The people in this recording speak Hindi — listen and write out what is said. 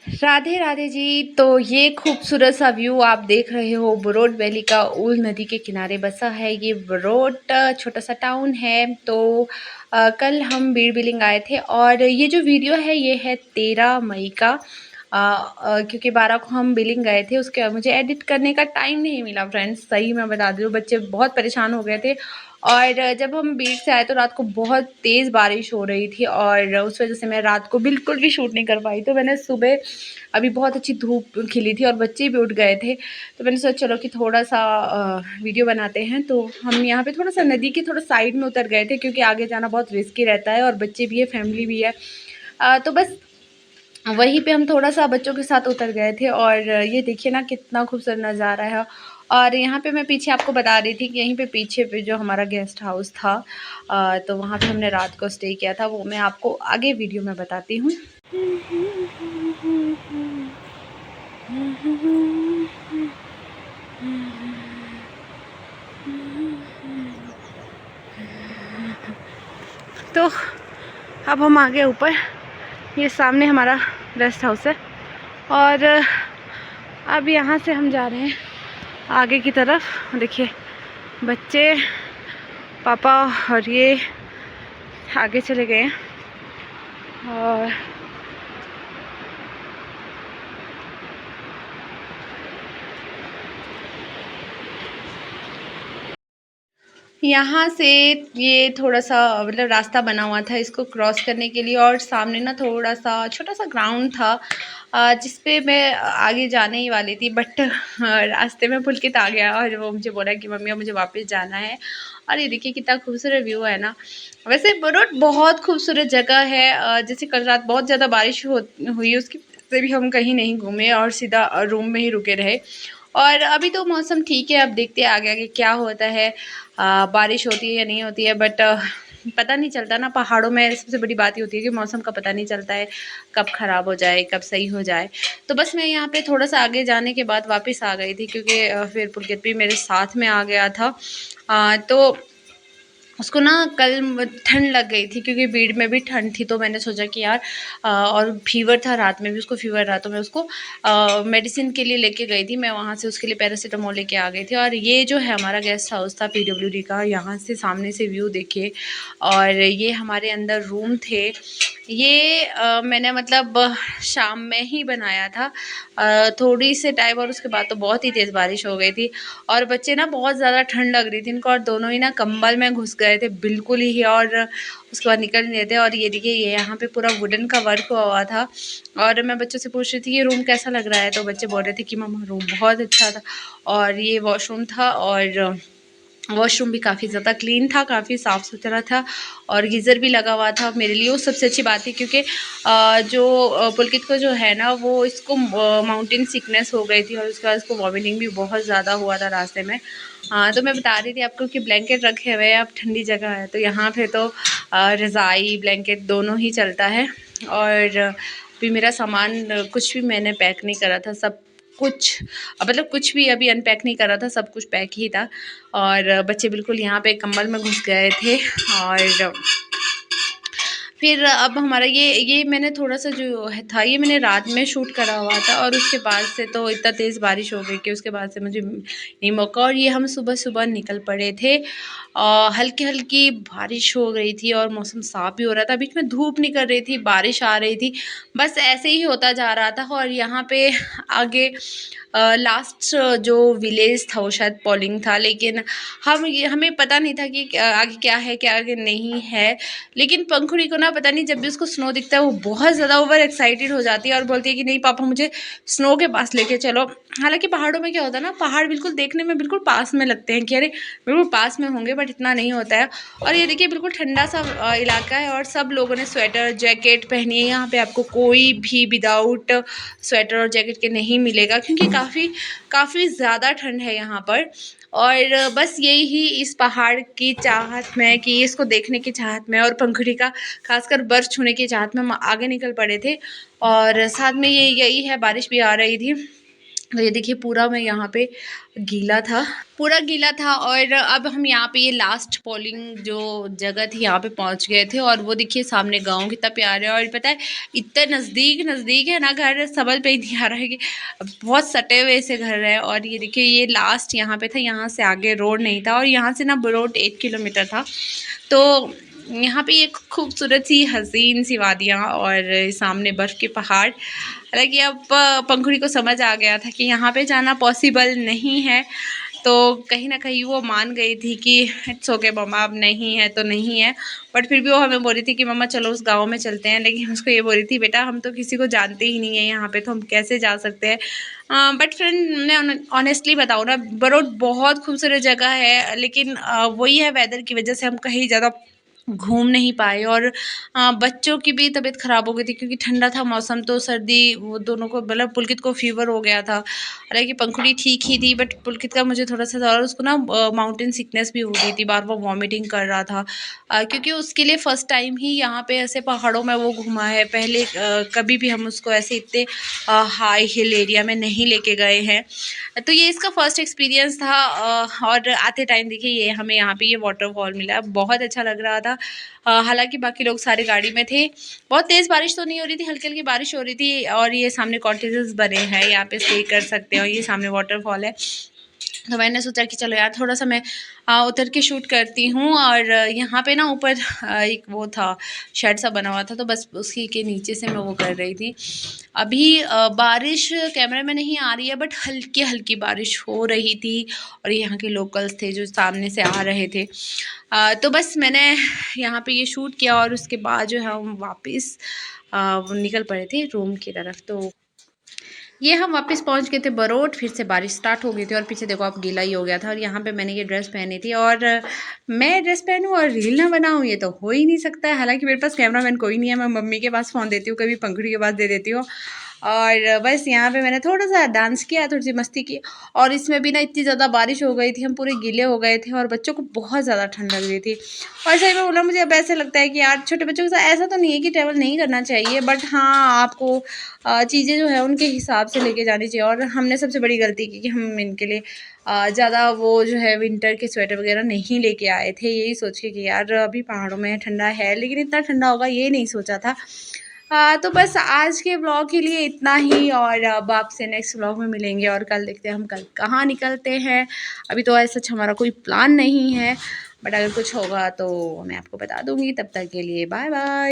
राधे राधे जी। तो ये खूबसूरत सा व्यू आप देख रहे हो बरोट वैली का। ऊल नदी के किनारे बसा है ये बरोट, छोटा सा टाउन है। तो कल हम बीड़ बिलिंग आए थे और ये जो वीडियो है ये है 13 मई का। क्योंकि 12 को हम बिलिंग गए थे, उसके मुझे एडिट करने का टाइम नहीं मिला फ्रेंड्स, सही मैं बता दूँ। बच्चे बहुत परेशान हो गए थे और जब हम बीच से आए तो रात को बहुत तेज़ बारिश हो रही थी और उस वजह से मैं रात को बिल्कुल भी शूट नहीं कर पाई। तो मैंने सुबह, अभी बहुत अच्छी धूप खिली थी और बच्चे भी उठ गए थे, तो मैंने सोचा चलो कि थोड़ा सा वीडियो बनाते हैं। तो हम यहाँ पे थोड़ा सा नदी के थोड़ा साइड में उतर गए थे क्योंकि आगे जाना बहुत रिस्की रहता है और बच्चे भी है, फैमिली भी है। तो बस वहीं पे हम थोड़ा सा बच्चों के साथ उतर गए थे और ये देखिए ना कितना खूबसूरत नज़ारा है। और यहाँ पे मैं पीछे आपको बता रही थी कि यहीं पे पीछे पे जो हमारा गेस्ट हाउस था, तो वहाँ पे हमने रात को स्टे किया था, वो मैं आपको आगे वीडियो में बताती हूँ। तो अब हम आ गए ऊपर, ये सामने हमारा रेस्ट हाउस है और अब यहाँ से हम जा रहे हैं आगे की तरफ। देखिए बच्चे, पापा और ये आगे चले गए हैं और यहाँ से ये थोड़ा सा मतलब रास्ता बना हुआ था इसको क्रॉस करने के लिए और सामने ना थोड़ा सा छोटा सा ग्राउंड था जिस पे मैं आगे जाने ही वाली थी, बट रास्ते में पुलकित आ गया और वो मुझे बोला कि मम्मी अब मुझे वापस जाना है। और ये देखिए कितना खूबसूरत व्यू है ना। वैसे बरोट बहुत खूबसूरत जगह है। जैसे कल रात बहुत ज़्यादा बारिश हुई, उसकी वजह से भी हम कहीं नहीं घूमे और सीधा रूम में ही रुके रहे। और अभी तो मौसम ठीक है, अब देखते हैं आगे आगे क्या होता है। बारिश होती है या नहीं होती है, बट पता नहीं चलता ना। पहाड़ों में सबसे बड़ी बात ये होती है कि मौसम का पता नहीं चलता है, कब ख़राब हो जाए कब सही हो जाए। तो बस मैं यहाँ पे थोड़ा सा आगे जाने के बाद वापस आ गई थी क्योंकि फिर पुलकित भी मेरे साथ में आ गया था। तो उसको ना कल ठंड लग गई थी क्योंकि भीड़ में भी ठंड थी, तो मैंने सोचा कि यार और फीवर था, रात में भी उसको फीवर रहा, तो मैं उसको मेडिसिन के लिए लेके गई थी। मैं वहाँ से उसके लिए पैरासीटामोल लेके आ गई थी। और ये जो है हमारा गेस्ट हाउस था पीडब्ल्यूडी का, यहाँ से सामने से व्यू देखिए। और ये हमारे अंदर रूम थे। ये मैंने मतलब शाम में ही बनाया था, थोड़ी से टाइम, और उसके बाद तो बहुत ही तेज़ बारिश हो गई थी और बच्चे ना बहुत ज़्यादा ठंड लग रही थी इनको और दोनों ही ना कंबल में घुस गए थे बिल्कुल ही, और उसके बाद निकल नहीं रहे थे। और ये देखिए ये यहाँ पे पूरा वुडन का वर्क हुआ था और मैं बच्चों से पूछ रही थी ये रूम कैसा लग रहा है, तो बच्चे बोल रहे थे कि मम्मा रूम बहुत अच्छा था। और ये वॉशरूम था और वॉशरूम भी काफ़ी ज़्यादा क्लीन था, काफ़ी साफ़ सुथरा था और गीज़र भी लगा हुआ था। मेरे लिए वो सबसे अच्छी बात थी क्योंकि जो पुलकित को जो है ना वो इसको माउंटेन सिकनेस हो गई थी और उसके बाद इसको वॉमिटिंग भी बहुत ज़्यादा हुआ था रास्ते में। हाँ, तो मैं बता रही थी आपको कि ब्लैंकेट रखे हुए हैं, अब ठंडी जगह है तो यहाँ पे तो रज़ाई ब्लैंकेट दोनों ही चलता है। और अभी मेरा सामान कुछ भी मैंने पैक नहीं करा था, सब कुछ मतलब कुछ भी अभी अनपैक नहीं करा था, सब कुछ पैक ही था। और बच्चे बिल्कुल यहाँ पे कंबल में घुस गए थे। और फिर अब हमारा ये मैंने थोड़ा सा जो है था ये मैंने रात में शूट करा हुआ था और उसके बाद से तो इतना तेज़ बारिश हो गई कि उसके बाद से मुझे नहीं मौका। और ये हम सुबह सुबह निकल पड़े थे, हल्की हल्की बारिश हो रही थी और मौसम साफ़ भी हो रहा था, बीच में धूप निकल रही थी, बारिश आ रही थी, बस ऐसे ही होता जा रहा था। और यहाँ पे आगे लास्ट जो विलेज था वो शायद पॉलिंग था, लेकिन हमें पता नहीं था कि आगे क्या है क्या आगे नहीं है। लेकिन पंखुड़ी को ना पता नहीं जब भी उसको स्नो दिखता है वो बहुत ज़्यादा ओवर एक्साइटेड हो जाती है और बोलती है कि नहीं पापा मुझे स्नो के पास लेके चलो। हालांकि पहाड़ों में क्या होता है ना, पहाड़ बिल्कुल देखने में बिल्कुल पास में लगते हैं कि अरे बिल्कुल पास में होंगे, बट इतना नहीं होता है। और ये देखिए बिल्कुल ठंडा सा इलाका है और सब लोगों ने स्वेटर जैकेट पहनी है। यहाँ पे आपको कोई भी विदाउट स्वेटर और जैकेट के नहीं मिलेगा क्योंकि काफ़ी ज़्यादा ठंड है यहाँ पर। और बस यही ही इस पहाड़ की चाहत में कि इसको देखने की चाहत में और पंखुड़ी का खासकर बर्फ़ छूने की चाहत में हम आगे निकल पड़े थे। और साथ में यही है बारिश भी आ रही थी, तो ये देखिए पूरा मैं यहाँ पे गीला था, पूरा गीला था। और अब हम यहाँ पे ये लास्ट पोलिंग जो जगह थी यहाँ पे पहुँच गए थे। और वो देखिए सामने गांव कितना प्यारा है। और पता है इतना नज़दीक नज़दीक है ना घर, समझ पे ही नहीं आ रहा है कि बहुत सटे हुए से घर है। और ये देखिए ये लास्ट यहाँ पे था, यहाँ से आगे रोड नहीं था। और यहाँ से ना रोड 1 किलोमीटर था। तो यहाँ पे एक खूबसूरत सी हसीन सी वादियाँ और सामने बर्फ़ के पहाड़। हालांकि अब पंखुड़ी को समझ आ गया था कि यहाँ पे जाना पॉसिबल नहीं है, तो कहीं ना कहीं वो मान गई थी कि इट्स ओके मम्मा, अब नहीं है तो नहीं है। बट फिर भी वो हमें बोल रही थी कि मम्मा चलो उस गांव में चलते हैं। लेकिन उसको ये बोल रही थी बेटा हम तो किसी को जानते ही नहीं है यहाँ पे, तो हम कैसे जा सकते हैं। बट फ्रेंड मैं ऑनेस्टली बताऊँ ना, बरोड बहुत खूबसूरत जगह है। लेकिन वही है, वेदर की वजह से हम कहीं ज़्यादा घूम नहीं पाए। और बच्चों की भी तबीयत ख़राब हो गई थी क्योंकि ठंडा था मौसम, तो सर्दी वो दोनों को, मतलब पुलकित को फीवर हो गया था। हालांकि पंखुड़ी ठीक ही थी, बट पुलकित का मुझे थोड़ा सा था। और उसको ना माउंटेन सिकनेस भी हो गई थी, बार बार वॉमिटिंग कर रहा था। क्योंकि उसके लिए फ़र्स्ट टाइम ही यहाँ पे ऐसे पहाड़ों में वो घुमा है। पहले कभी भी हम उसको ऐसे इतने हाई हिल एरिया में नहीं लेके गए हैं। तो ये इसका फर्स्ट एक्सपीरियंस था। और आते टाइम देखिए ये हमें यहाँ पे ये वाटरफॉल मिला, बहुत अच्छा लग रहा था। हालांकि बाकी लोग सारे गाड़ी में थे। बहुत तेज़ बारिश तो नहीं हो रही थी, हल्की हल्की बारिश हो रही थी। और ये सामने कॉटेजेस बने हैं, यहाँ पे स्टे कर सकते हो। ये सामने वाटरफॉल है। तो मैंने सोचा कि चलो यार थोड़ा सा मैं उतर के शूट करती हूँ। और यहाँ पे ना ऊपर एक वो था, शेड सा बना हुआ था, तो बस उसी के नीचे से मैं वो कर रही थी। अभी बारिश कैमरे में नहीं आ रही है, बट हल्की हल्की बारिश हो रही थी। और यहाँ के लोकल्स थे जो सामने से आ रहे थे। तो बस मैंने यहाँ पे ये शूट किया और उसके बाद जो है हम वापस निकल पड़े थे रूम की तरफ। तो ये हम वापस पहुंच गए थे बरोट, फिर से बारिश स्टार्ट हो गई थी। और पीछे देखो आप गीला ही हो गया था। और यहाँ पे मैंने ये ड्रेस पहनी थी, और मैं ड्रेस पहनूँ और रील ना बनाऊँ, ये तो हो ही नहीं सकता है। हालांकि मेरे पास कैमरामैन कोई नहीं है, मैं मम्मी के पास फ़ोन देती हूँ, कभी पंखुड़ी के पास दे देती हूँ। और बस यहाँ पे मैंने थोड़ा सा डांस किया, थोड़ी सी मस्ती की। और इसमें भी ना इतनी ज़्यादा बारिश हो गई थी, हम पूरे गीले हो गए थे और बच्चों को बहुत ज़्यादा ठंड लग रही थी। और सही में बोला, मुझे अब ऐसे लगता है कि यार छोटे बच्चों के साथ ऐसा तो नहीं है कि ट्रैवल नहीं करना चाहिए, बट हाँ आपको चीज़ें जो है उनके हिसाब से लेके जानी चाहिए। और हमने सबसे बड़ी गलती की कि हम इनके लिए ज़्यादा वो जो है विंटर के स्वेटर वगैरह नहीं लेके आए थे, यही सोच के कि यार अभी पहाड़ों में ठंडा है, लेकिन इतना ठंडा होगा ये नहीं सोचा था। तो बस आज के व्लॉग के लिए इतना ही। और अब आपसे नेक्स्ट व्लॉग में मिलेंगे, और कल देखते हैं हम कल कहाँ निकलते हैं। अभी तो ऐसा हमारा कोई प्लान नहीं है, बट अगर कुछ होगा तो मैं आपको बता दूँगी। तब तक के लिए बाय बाय।